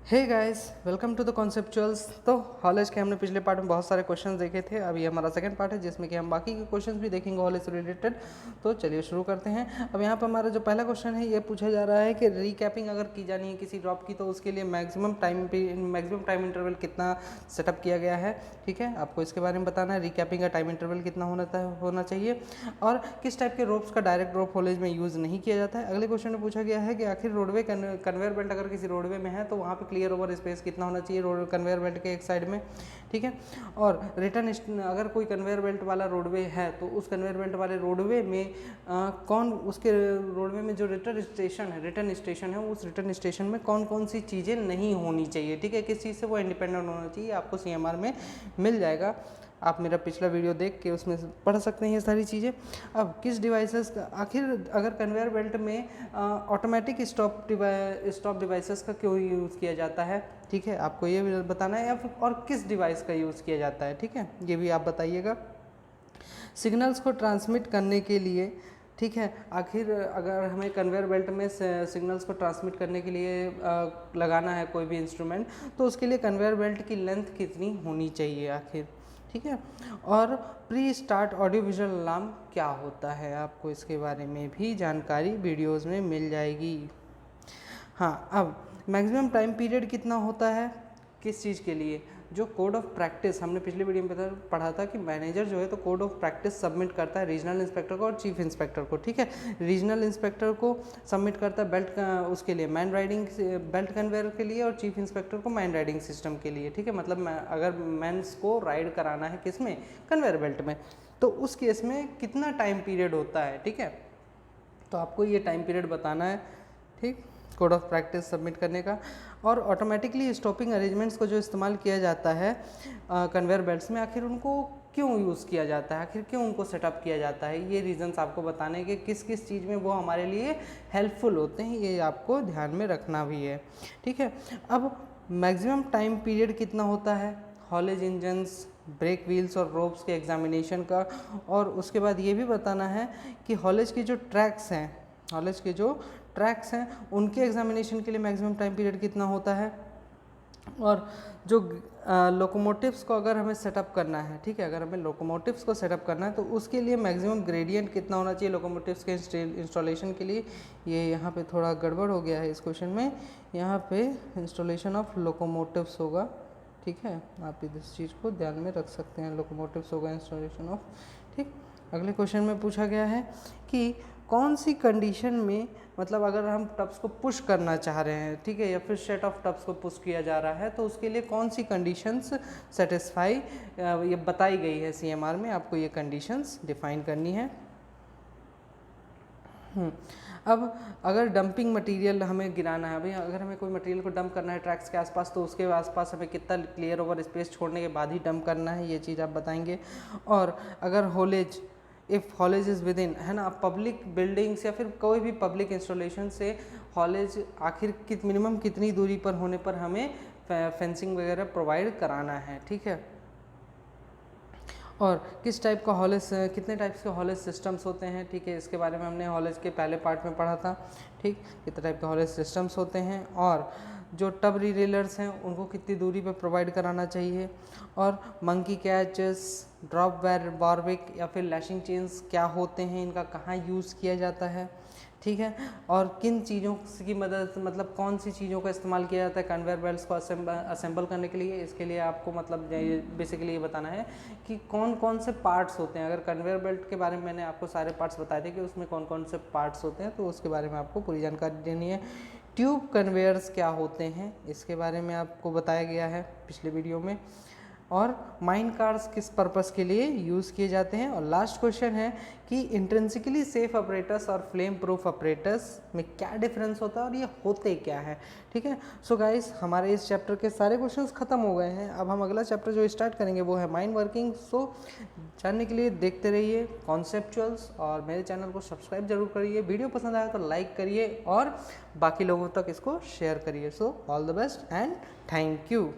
Hey guys, welcome to the conceptuals. तो हॉलेज के हमने पिछले पार्ट में बहुत सारे क्वेश्चंस देखे थे। अब ये हमारा सेकंड पार्ट है जिसमें कि हम बाकी के क्वेश्चंस भी देखेंगे हॉलेज से रिलेटेड। तो चलिए शुरू करते हैं। अब यहाँ पर हमारा जो पहला क्वेश्चन है ये पूछा जा रहा है कि रिकैपिंग अगर की जानी है किसी ड्रॉप की तो उसके लिए मैक्सिमम टाइम इंटरवल कितना सेटअप किया गया है। ठीक है, आपको इसके बारे में बताना है। रिकैपिंग का टाइम इंटरवल कितना होना चाहिए और किस टाइप के रोप्स का डायरेक्ट ड्रॉप हॉलेज में यूज़ नहीं किया जाता है। अगले क्वेश्चन में पूछा गया है कि आखिर रोडवे कन्वेयर बेल्ट अगर किसी रोडवे में है तो वहाँ पे क्लियर ओवर स्पेस कितना होना चाहिए रोड कन्वेयर बेल्ट के एक साइड में। ठीक है, और अगर कोई कन्वेयर बेल्ट वाला रोडवे है तो उस कन्वेयर बेल्ट वाले रोडवे में कौन उसके रोडवे में जो रिटर्न स्टेशन है उस रिटर्न स्टेशन में कौन कौन सी चीज़ें नहीं होनी चाहिए। ठीक है, किस चीज़ से वो इंडिपेंडेंट होना चाहिए आपको CMR में मिल जाएगा। आप मेरा पिछला वीडियो देख के उसमें पढ़ सकते हैं ये सारी चीज़ें। अब किस डिवाइसेस का आखिर अगर कन्वेयर बेल्ट में ऑटोमेटिक स्टॉप डिवाइसेस का क्यों यूज़ किया जाता है। ठीक है, आपको ये भी बताना है या फिर और किस डिवाइस का यूज़ किया जाता है। ठीक है, ये भी आप बताइएगा। सिग्नल्स को ट्रांसमिट करने के लिए, ठीक है, आखिर अगर हमें कन्वेयर बेल्ट में सिग्नल्स को ट्रांसमिट करने के लिए लगाना है कोई भी इंस्ट्रूमेंट तो उसके लिए कन्वेयर बेल्ट की लेंथ कितनी होनी चाहिए आखिर। ठीक है, और pre start audio visual alarm क्या होता है आपको इसके बारे में भी जानकारी वीडियोस में मिल जाएगी। हाँ, अब मैक्सिमम टाइम पीरियड कितना होता है किस चीज़ के लिए। जो कोड ऑफ प्रैक्टिस हमने पिछले वीडियो में पढ़ा था कि मैनेजर जो है तो कोड ऑफ प्रैक्टिस सबमिट करता है रीजनल इंस्पेक्टर को और चीफ इंस्पेक्टर को। ठीक है, रीजनल इंस्पेक्टर को सबमिट करता है बेल्ट उसके लिए मैन राइडिंग बेल्ट कन्वेयर के लिए और चीफ इंस्पेक्टर को मैन राइडिंग सिस्टम के लिए। ठीक है, मतलब अगर मैन्स को राइड कराना है किस में, कन्वेयर बेल्ट में, तो उस केस में कितना टाइम पीरियड होता है। ठीक है, तो आपको ये टाइम पीरियड बताना है। ठीक, कोड ऑफ प्रैक्टिस सबमिट करने का। और ऑटोमेटिकली स्टॉपिंग अरेंजमेंट्स को जो इस्तेमाल किया जाता है कन्वेयर बेल्ट्स में, आखिर उनको क्यों यूज़ किया जाता है, आखिर क्यों उनको सेटअप किया जाता है, ये रीजंस आपको बताने के किस किस चीज़ में वो हमारे लिए हेल्पफुल होते हैं, ये आपको ध्यान में रखना भी है। ठीक है, अब मैक्सिमम टाइम पीरियड कितना होता है हॉलेज इंजन्स, ब्रेक व्हील्स और रोप्स के एग्जामिनेशन का। और उसके बाद ये भी बताना है कि हॉलेज के जो ट्रैक्स हैं उनके एग्जामिनेशन के लिए मैक्सिमम टाइम पीरियड कितना होता है। और जो लोकोमोटिव्स को अगर हमें सेटअप करना है, ठीक है, अगर हमें लोकोमोटिव्स को सेटअप करना है तो उसके लिए मैक्सिमम ग्रेडियंट कितना होना चाहिए लोकोमोटिव्स के इंस्टॉलेशन के लिए। ये यहाँ पे थोड़ा गड़बड़ हो गया है इस क्वेश्चन में, यहाँ पे इंस्टॉलेशन ऑफ लोकोमोटिव्स होगा। ठीक है, आप इस चीज़ को ध्यान में रख सकते हैं, लोकोमोटिव्स होगा इंस्टॉलेशन ऑफ। ठीक, अगले क्वेश्चन में पूछा गया है कि कौन सी कंडीशन में, मतलब अगर हम टब्स को पुश करना चाह रहे हैं, ठीक है, या फिर सेट ऑफ टब्स को पुश किया जा रहा है तो उसके लिए कौन सी कंडीशंस सेटिस्फाई ये बताई गई है CMR में, आपको ये कंडीशंस डिफाइन करनी है। अब अगर डंपिंग मटेरियल हमें गिराना है, भाई अगर हमें कोई मटेरियल को डंप करना है ट्रैक्स के आसपास तो उसके आसपास हमें कितना क्लियर ओवर स्पेस छोड़ने के बाद ही डंप करना है, ये चीज़ आप बताएंगे। और अगर हॉलेज इज़ विद इन, है ना, पब्लिक बिल्डिंग्स या फिर कोई भी पब्लिक इंस्टॉलेशन से हॉलेज आखिर मिनिमम कितनी दूरी पर होने पर हमें फेंसिंग वगैरह प्रोवाइड कराना है। ठीक है, और किस टाइप का हॉलेज, कितने टाइप्स के हॉलेज सिस्टम्स होते हैं। ठीक है, इसके बारे में हमने हॉलेज के पहले पार्ट में पढ़ा था। ठीक, कितने टाइप के हॉलेज सिस्टम्स होते हैं और जो टब रिलेलर्स हैं उनको कितनी दूरी पे प्रोवाइड कराना चाहिए। और मंकी कैचेस, ड्रॉप बारविक या फिर लैशिंग चेन्स क्या होते हैं, इनका कहाँ यूज़ किया जाता है। ठीक है, और किन चीज़ों की मदद, मतलब कौन सी चीज़ों का इस्तेमाल किया जाता है कन्वेयर बेल्ट्स को असेंबल करने के लिए। इसके लिए आपको मतलब बेसिकली ये बताना है कि कौन कौन से पार्ट्स होते हैं। अगर कन्वेयर बेल्ट के बारे में मैंने आपको सारे पार्ट्स बताए थे कि उसमें कौन कौन से पार्ट्स होते हैं तो उसके बारे में आपको पूरी जानकारी देनी है। ट्यूब कन्वेयर्स क्या होते हैं इसके बारे में आपको बताया गया है पिछले वीडियो में। और माइन कार्स किस पर्पस के लिए यूज़ किए जाते हैं। और लास्ट क्वेश्चन है कि इंट्रिंसिकली सेफ ऑपरेटर्स और फ्लेम प्रूफ ऑपरेटर्स में क्या डिफरेंस होता है और ये होते क्या है। ठीक है, सो गाइस हमारे इस चैप्टर के सारे क्वेश्चंस खत्म हो गए हैं। अब हम अगला चैप्टर जो स्टार्ट करेंगे वो है माइन वर्किंग। सो जानने के लिए देखते रहिए कॉन्सेप्चुअल्स और मेरे चैनल को सब्सक्राइब जरूर करिए। वीडियो पसंद आया तो लाइक करिए और बाकी लोगों तक इसको शेयर करिए। So all the best and thank you.